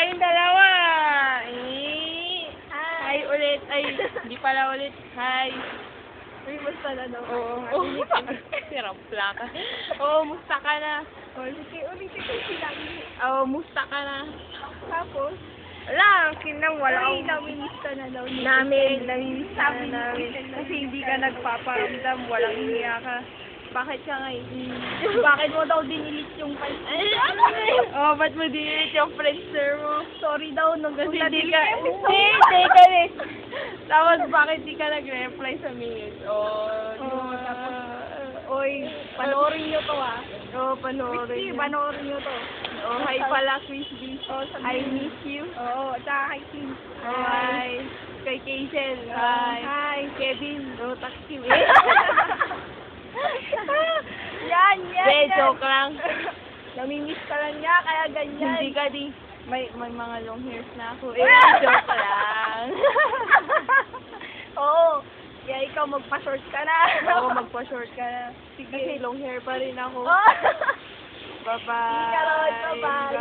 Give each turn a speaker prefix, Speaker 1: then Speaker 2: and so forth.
Speaker 1: kayong dalawa. Hi ulit. Ay, hindi pala ulit. Hi.
Speaker 2: Uy, basta na daw.
Speaker 1: Oo. Sirang plaka. Oo, musta ka na?
Speaker 2: Ulitin ko sila.
Speaker 1: Oo, musta ka na?
Speaker 2: Tapos,
Speaker 1: Wala, kinang wala
Speaker 2: uy,
Speaker 1: akong...
Speaker 2: namimiss ka na daw.
Speaker 1: Namimiss ka
Speaker 2: Sabi
Speaker 1: na
Speaker 2: ni
Speaker 1: namin.
Speaker 2: Giselle.
Speaker 1: Kasi hindi ka nagpaparamdam, walang hiya ka. Bakit ka ngayon?
Speaker 2: Bakit mo daw dinilit yung
Speaker 1: Oh, ba't mo dinilit yung friendster mo?
Speaker 2: Sorry daw, nung
Speaker 1: Kasi
Speaker 2: nadilit
Speaker 1: di ka...
Speaker 2: yung episode.
Speaker 1: Hindi ka rin. Tapos bakit di ka nag-reply sa minutes?
Speaker 2: Tapos, oy, panoorin nyo to
Speaker 1: Oh, panoorin
Speaker 2: Christy,
Speaker 1: niyo.
Speaker 2: panoorin nyo to.
Speaker 1: Oh, hi pala, Christy.
Speaker 2: Oh,
Speaker 1: I miss you.
Speaker 2: Oo, tsaka kay Kim.
Speaker 1: Oh, hi. Kay Kaisel.
Speaker 2: Hi.
Speaker 1: Hi. Kevin. Oh, taxi.
Speaker 2: Yan.
Speaker 1: Joke lang.
Speaker 2: Namimiss ka lang niya, kaya ganyan.
Speaker 1: Hindi ka di. May mga long hairs na ako. Joke lang.
Speaker 2: Oo. Kaya ikaw magpa-short ka na.
Speaker 1: Oo, magpa-short ka na.
Speaker 2: Sige.
Speaker 1: Kasi long hair pa rin ako.
Speaker 2: Oh.
Speaker 1: Bye-bye.
Speaker 2: Bye-bye.